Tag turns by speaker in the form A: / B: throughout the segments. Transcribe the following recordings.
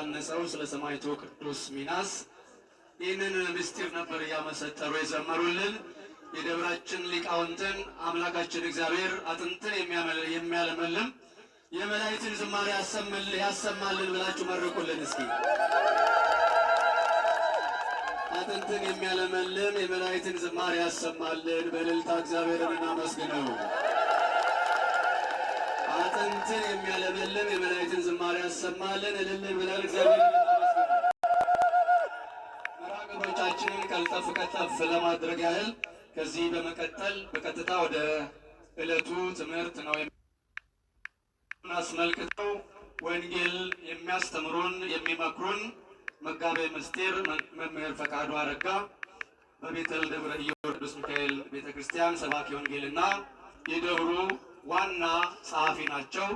A: ስላነጸው ስለ ሰማዕቱ ቅዱስ ሚናስ ይህንን ምስጢር ነበር ያመሰጠሩ የዘመሩልን የደብራችን ሊቃውንትን አምላካችን እግዚአብሔር አጥንትን የሚያለመልም የመላእክትን ዝማሬ ያሰማልን ብላችሁ መርቁልን እስኪ። አጥንትን የሚያለመልም የመላእክትን ዝማሬ ያሰማልን። በእልልታ እግዚአብሔርን እናመስግነው። አጥንትን የሚያለመልም የመላእክትን ዝማሬ ያሰማልን። እልልን ብለን እግዚአብሔርን እናመስግነው። መራግቦቻችንን ቀልጠፍ ለማድረግ ያህል ከዚህ በመቀጠል በቀጥታ ወደ ዕለቱ ትምህርት ነው አስመልክተው ወንጌል የሚያስተምሩን የሚመክሩን መጋቤ ምስጢር መምህር ፈቃዱ አረጋ በቤተል ደብረ ኢዮር ቅዱስ ሚካኤል ቤተክርስቲያን ሰባኪ ወንጌልና የደብሩ ዋና ጸሐፊ ናቸው።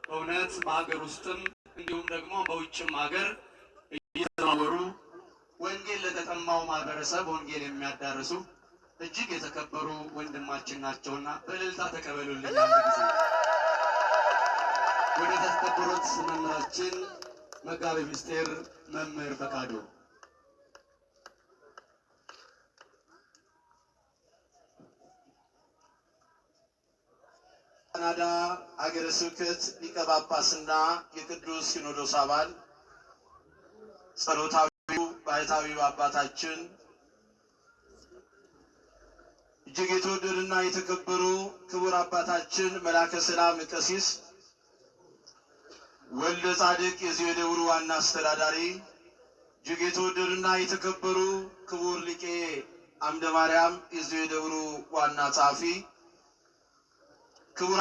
A: በእውነት በሀገር ውስጥም እንዲሁም ደግሞ በውጭም ሀገር እየተዘዋወሩ ወንጌል ለተጠማው ማህበረሰብ ወንጌል የሚያዳርሱ እጅግ የተከበሩ ወንድማችን ናቸውና በእልልታ ተቀበሉልኝ። አንድ ጊዜ ወደ ተከበሩት መምህራችን መጋቤ ምስጢር መምህር ፈቃዱ። ካናዳ ሀገረ ስብከት ሊቀ ጳጳስና የቅዱስ ሲኖዶስ አባል ጸሎታዊው ባሕታዊው አባታችን እጅግ የተወደዱና የተከበሩ ክቡር አባታችን መላከ ሰላም ቀሲስ ወልደ ጻድቅ የዚህ የደብሩ ዋና አስተዳዳሪ፣ እጅግ የተወደዱና የተከበሩ ክቡር ሊቄ አምደ ማርያም የዚህ የደብሩ ዋና ጸሐፊ፣ ክቡር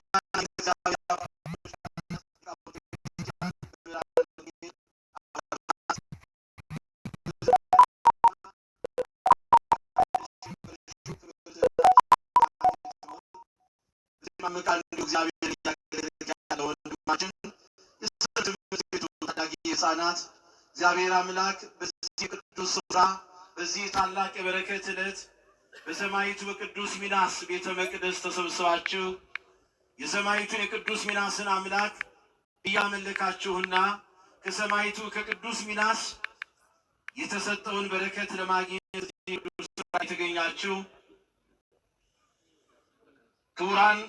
A: ሕፃናት እግዚአብሔር አምላክ በዚህ ቅዱስ ስፍራ በዚህ ታላቅ የበረከት ዕለት በሰማዕቱ በቅዱስ ሚናስ ቤተ መቅደስ ተሰብስባችሁ የሰማዕቱን የቅዱስ ሚናስን አምላክ እያመለካችሁና ከሰማዕቱ ከቅዱስ ሚናስ የተሰጠውን በረከት ለማግኘት ቅዱስ ስፍራ የተገኛችሁ ክቡራን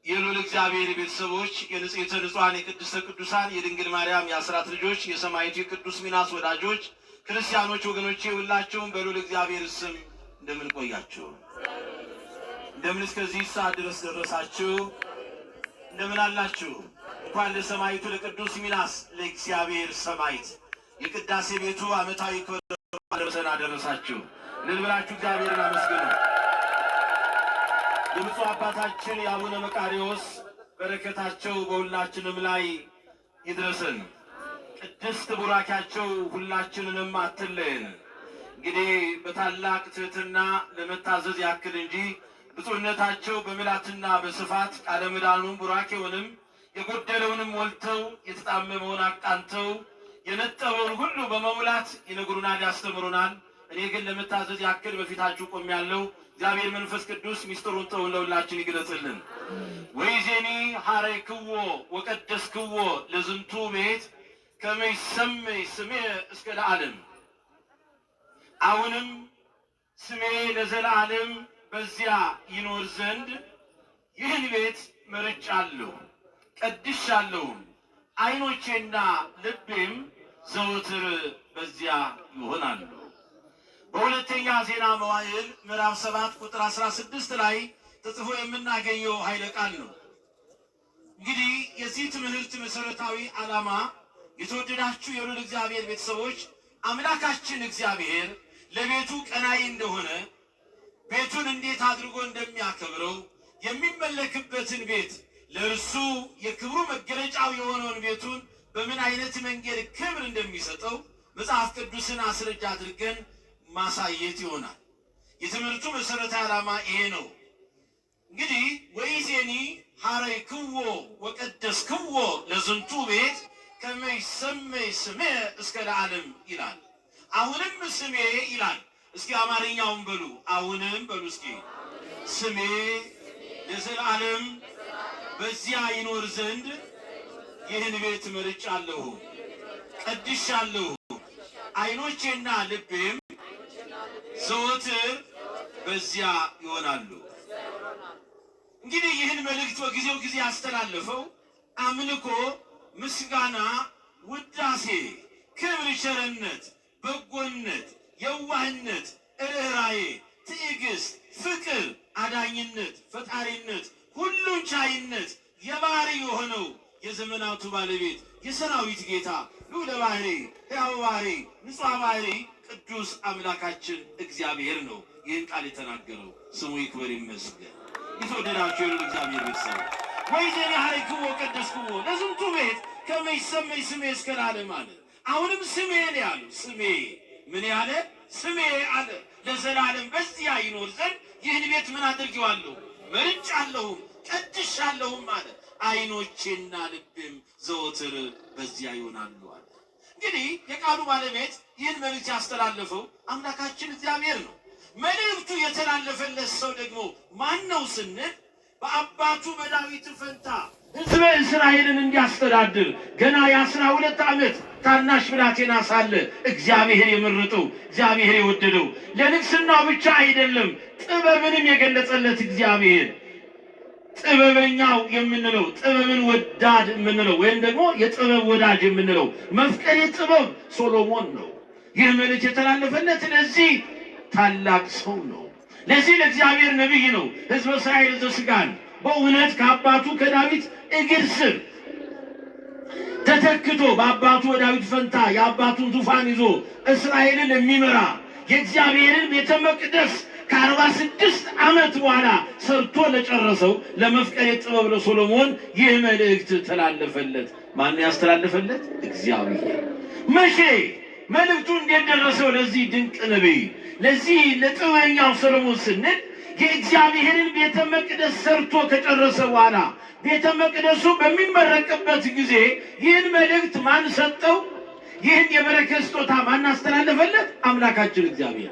A: የልዑል እግዚአብሔር ቤተሰቦች፣ የንጽሕተ ንጹሐን የቅድስተ ቅዱሳን የድንግል ማርያም የአስራት ልጆች፣ የሰማዕቱ የቅዱስ ሚናስ ወዳጆች ክርስቲያኖች ወገኖቼ ሁላችሁም በልዑል እግዚአብሔር ስም እንደምን ቆያችሁ? እንደምን እስከዚህ ሰዓት ድረስ ደረሳችሁ? እንደምን አላችሁ? እንኳን ለሰማዕቱ ለቅዱስ ሚናስ ለእግዚአብሔር ሰማዕት የቅዳሴ ቤቱ ዓመታዊ ክብረ አደረሳችሁ። እልል ብላችሁ እግዚአብሔርን አመስግኑ። የብፁዕ አባታችን የአቡነ መቃርዮስ በረከታቸው በሁላችንም ላይ ይድረስን። ቅድስት ቡራኪያቸው ሁላችንንም አትለየን። እንግዲህ በታላቅ ትሕትና ለመታዘዝ ያክል እንጂ ብፁዕነታቸው በምላትና በስፋት ቃለ ምዕዳኑን ቡራኬውንም የጎደለውንም ሞልተው የተጣመመውን አቃንተው የነጠበውን ሁሉ በመሙላት ይነግሩናል፣ ያስተምሩናል። እኔ ግን ለመታዘዝ ያክል በፊታችሁ ቆሜያለሁ። እግዚአብሔር መንፈስ ቅዱስ ሚስጥሩን ተውን ለሁላችን ይግለጽልን። ወይዜኒ ሐረይክዎ ወቀደስክዎ ለዝንቱ ቤት ከመ ይሰመይ ስሜ እስከ ለዓለም። አሁንም ስሜ ለዘላለም በዚያ ይኖር ዘንድ ይህን ቤት መርጫለሁ፣ ቀድሻለሁም። ዓይኖቼና ልቤም ዘወትር በዚያ ይሆናሉ። በሁለተኛ ዜና መዋዕል ምዕራፍ 7 ቁጥር 16 ላይ ተጽፎ የምናገኘው ኃይለ ቃል ነው። እንግዲህ የዚህ ትምህርት መሰረታዊ ዓላማ የተወደዳችሁ የልዑል እግዚአብሔር ቤተሰቦች አምላካችን እግዚአብሔር ለቤቱ ቀናይ እንደሆነ ቤቱን እንዴት አድርጎ እንደሚያከብረው የሚመለክበትን ቤት ለእርሱ የክብሩ መገለጫው የሆነውን ቤቱን በምን አይነት መንገድ ክብር እንደሚሰጠው መጽሐፍ ቅዱስን አስረጃ አድርገን ማሳየት ይሆናል። የትምህርቱ መሰረታዊ ዓላማ ይሄ ነው። እንግዲህ ወይዜኒ ሐረይክዎ ወቀደስክዎ ለዝንቱ ቤት ከመ ይሰመይ ስሜ እስከ ለዓለም ይላል። አሁንም ስሜ ይላል። እስኪ አማርኛውን በሉ፣ አሁንም በሉ እስኪ። ስሜ ለዘላለም በዚያ ይኖር ዘንድ ይህን ቤት መርጫለሁ።
B: ቀድሻለሁ ዓይኖቼና ልቤም ዘወትር በዚያ ይሆናሉ። እንግዲህ ይህን መልእክት በጊዜው ጊዜ ያስተላለፈው አምልኮ፣ ምስጋና፣ ውዳሴ፣ ክብር፣ ቸርነት፣ በጎነት፣ የዋህነት፣ ርኅራኄ፣ ትዕግስት፣ ፍቅር፣ አዳኝነት፣ ፈጣሪነት፣ ሁሉን ቻይነት የባህሪ የሆነው የዘመናቱ ባለቤት የሰራዊት ጌታ ልዑለ ባሕሪ ሕያው ባሕሪ ንጹሕ ባሕሪ ቅዱስ አምላካችን እግዚአብሔር ነው ይህን ቃል የተናገረው። ስሙ ይክበር ይመስገን። የተወደዳችሁ የልዑል እግዚአብሔር ቤተሰቦች ወይዘን ያህልክዎ ቀደስክዎ ለዝንቱ ቤት ከመ ይሰመይ ስሜ እስከ ለዓለም አለ። አሁንም ስሜን ያሉ ስሜ ምን ያለ ስሜ አለ ለዘላለም በዚያ ይኖር ዘንድ ይህን ቤት ምን አድርጌዋለሁ? መርጫለሁም ቀድሻለሁም አለ። ዓይኖቼና ልቤም ዘወትር በዚያ ይሆናሉ አለ። እንግዲህ የቃሉ ባለቤት ይህን መልእክት ያስተላለፈው አምላካችን እግዚአብሔር ነው። መልእክቱ የተላለፈለት ሰው ደግሞ ማን ነው ስንል በአባቱ በዳዊት ፈንታ ሕዝበ እስራኤልን እንዲያስተዳድር ገና የ12 ዓመት ታናሽ ብላቴና ሳለ እግዚአብሔር የመረጠው እግዚአብሔር የወደደው ለንግስናው ብቻ አይደለም ጥበብንም የገለጸለት እግዚአብሔር ጥበበኛው የምንለው ጥበብን ወዳድ የምንለው ወይም ደግሞ የጥበብ ወዳጅ የምንለው መፍቀሬ ጥበብ ሶሎሞን ነው። ይህ መልእክት የተላለፈለት ለዚህ ታላቅ ሰው ነው። ለዚህ ለእግዚአብሔር ነቢይ ነው። ሕዝበ እስራኤል ዘሥጋን በእውነት ከአባቱ ከዳዊት እግር ስር ተተክቶ በአባቱ በዳዊት ፈንታ የአባቱን ዙፋን ይዞ እስራኤልን የሚመራ የእግዚአብሔርን ቤተ መቅደስ ከ46 ዓመት በኋላ ሰርቶ ለጨረሰው ለመፍቀሬ ጥበብ ለሶሎሞን ይህ መልእክት ተላለፈለት። ማን ያስተላለፈለት? እግዚአብሔር። መቼ መልእክቱ እንዴት ደረሰው ለዚህ ድንቅ ነቢይ ለዚህ ለጥበበኛው ሰሎሞን ስንል የእግዚአብሔርን ቤተ መቅደስ ሰርቶ ከጨረሰ በኋላ ቤተ መቅደሱ በሚመረቅበት ጊዜ ይህን መልእክት ማን ሰጠው? ይህን የበረከት ስጦታ ማን አስተላለፈለት? አምላካችን እግዚአብሔር።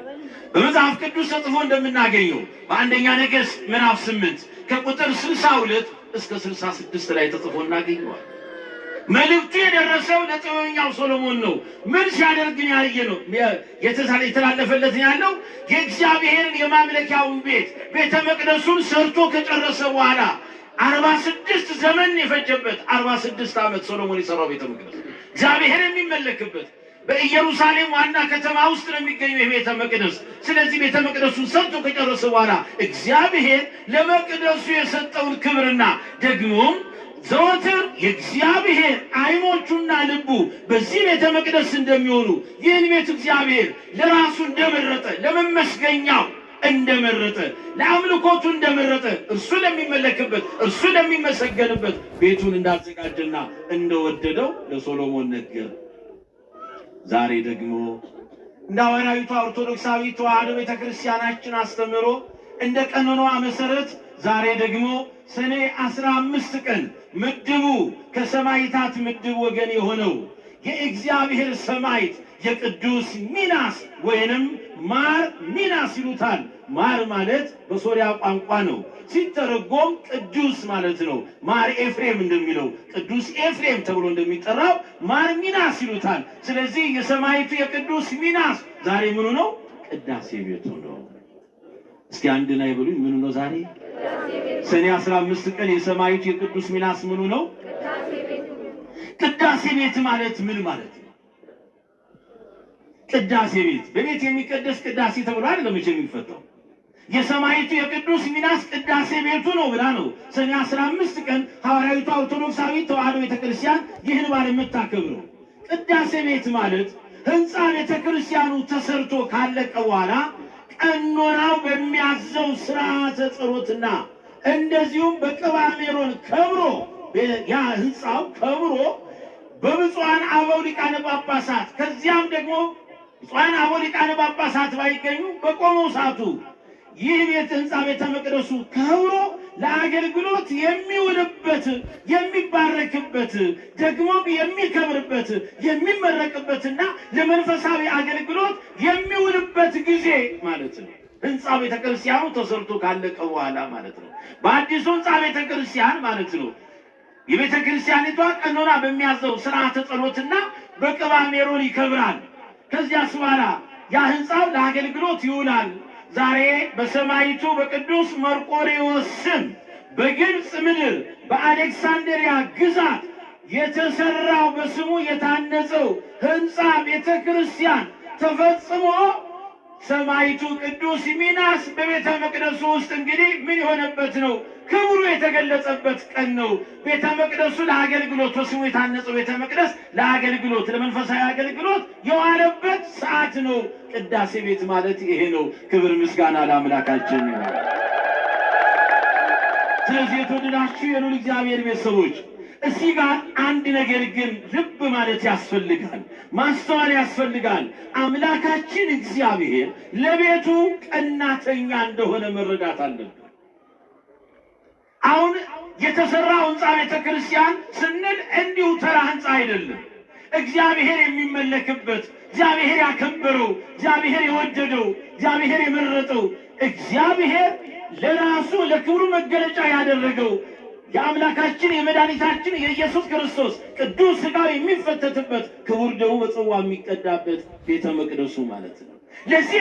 B: በመጽሐፍ ቅዱስ ተጽፎ እንደምናገኘው በአንደኛ ነገሥት ምዕራፍ 8 ከቁጥር 62 እስከ 66 ላይ ተጽፎ እናገኘዋል። መልእክቱ የደረሰው ለጥበበኛው ሶሎሞን ነው። ምን ሲያደርግ ያየ ነው የተላለፈለት ያለው የእግዚአብሔርን የማምለኪያውን ቤተ መቅደሱን ሰርቶ ከጨረሰ በኋላ 46 ዘመን የፈጀበት 46 ዓመት ሶሎሞን የሰራው ቤተ መቅደስ እግዚአብሔር የሚመለክበት በኢየሩሳሌም ዋና ከተማ ውስጥ ነው የሚገኘው የቤተ መቅደስ። ስለዚህ ቤተ መቅደሱን ሰርቶ ከጨረሰ በኋላ እግዚአብሔር ለመቅደሱ የሰጠውን ክብርና ደግሞም ዘወትር የእግዚአብሔር ዓይኖቹና ልቡ በዚህ ቤተ መቅደስ እንደሚሆኑ ይህን ቤት እግዚአብሔር ለራሱ እንደመረጠ ለመመስገኛው እንደመረጠ ለአምልኮቱ እንደመረጠ እርሱ ለሚመለክበት እርሱ ለሚመሰገንበት ቤቱን እንዳዘጋጀና እንደወደደው ለሶሎሞን ነገር። ዛሬ ደግሞ እንደ ሐዋርያዊቷ ኦርቶዶክሳዊ ተዋሕዶ ቤተክርስቲያናችን አስተምሮ እንደ ቀኖኗ መሰረት ዛሬ ደግሞ ሰኔ 15 ቀን ምድቡ ከሰማዕታት ምድብ ወገን የሆነው የእግዚአብሔር ሰማዕት የቅዱስ ሚናስ ወይንም ማር ሚናስ ይሉታል። ማር ማለት በሶሪያ ቋንቋ ነው። ሲተረጎም ቅዱስ ማለት ነው። ማር ኤፍሬም እንደሚለው ቅዱስ ኤፍሬም ተብሎ እንደሚጠራው ማር ሚናስ ይሉታል። ስለዚህ የሰማዕቱ የቅዱስ ሚናስ ዛሬ ምኑ ነው? ቅዳሴ ቤቱ ነው። እስኪ አንድ ላይ ብሉኝ፣ ምኑ ነው ዛሬ? ሰኔ 15 ቀን የሰማዕቱ የቅዱስ ሚናስ ምኑ ነው? ቅዳሴ ቤት ማለት ምን ማለት ነው? ቅዳሴ ቤት በቤት የሚቀደስ ቅዳሴ ተብሎ አይደለም የሚፈታው። የሰማዕቱ የቅዱስ ሚናስ ቅዳሴ ቤቱ ነው ብላ ነው ሰኔ 15 ቀን ሐዋርያዊቷ ኦርቶዶክሳዊ ተዋሕዶ ቤተክርስቲያን ይህን በዓል የምታከብረው። ቅዳሴ ቤት ማለት ህንፃ ቤተክርስቲያኑ ተሰርቶ ካለቀ በኋላ ቀኖናው በሚያዘው ስርዓተ ጸሎትና እንደዚሁም በቅባ ሜሮን ከብሮ ያ ህንፃው ከብሮ በብፁዓን አበው ሊቃነ ጳጳሳት ከዚያም ደግሞ ብፁዓን አበው ሊቃነ ጳጳሳት ባይገኙ በቆመው ሰዓቱ ይህ ቤተ ህንፃ ቤተ መቅደሱ ከብሮ ለአገልግሎት የሚውልበት የሚባረክበት ደግሞ የሚከብርበት የሚመረቅበትና ለመንፈሳዊ አገልግሎት የሚውልበት ጊዜ ማለት ነው። ህንፃ ቤተ ክርስቲያኑ ተሰርቶ ካለቀ በኋላ ማለት ነው። በአዲሱ ህንፃ ቤተ ክርስቲያን ማለት ነው የቤተ ክርስቲያኒቷ ቀኖና በሚያዘው ስርዓተ ጸሎትና በቅባ ሜሮን ይከብራል። ከዚያስ በኋላ ያ ሕንፃው ለአገልግሎት ይውላል። ዛሬ በሰማይቱ በቅዱስ መርቆሬዎስ ስም በግብፅ ምድር በአሌክሳንድሪያ ግዛት የተሰራው በስሙ የታነጸው ሕንፃ ቤተ ክርስቲያን ተፈጽሞ ሰማይቱ ቅዱስ ሚናስ በቤተ መቅደሱ ውስጥ እንግዲህ ምን የሆነበት ነው? ክብሩ የተገለጸበት ቀን ነው። ቤተ መቅደሱ ለአገልግሎት በስሙ የታነጸው ቤተ መቅደስ ለአገልግሎት ለመንፈሳዊ አገልግሎት የዋለበት ሰዓት ነው። ቅዳሴ ቤት ማለት ይሄ ነው። ክብር ምስጋና ለአምላካችን ይሁን። ስለዚህ የተወደዳችሁ የልዑል እግዚአብሔር ቤተሰቦች እዚህ ጋር አንድ ነገር ግን ልብ ማለት ያስፈልጋል፣ ማስተዋል ያስፈልጋል። አምላካችን እግዚአብሔር ለቤቱ ቀናተኛ እንደሆነ መረዳት አለብን። አሁን የተሰራው ሕንፃ ቤተ ክርስቲያን ስንል እንዲሁ ተራ ሕንፃ አይደለም። እግዚአብሔር የሚመለክበት፣ እግዚአብሔር ያከበረው፣ እግዚአብሔር የወደደው፣ እግዚአብሔር የመረጠው፣ እግዚአብሔር ለራሱ ለክብሩ መገለጫ ያደረገው የአምላካችን የመድኃኒታችን የኢየሱስ ክርስቶስ ቅዱስ ሥጋው የሚፈተትበት ክቡር ደሙ በጽዋ የሚቀዳበት ቤተ መቅደሱ ማለት ነው። ለዚህ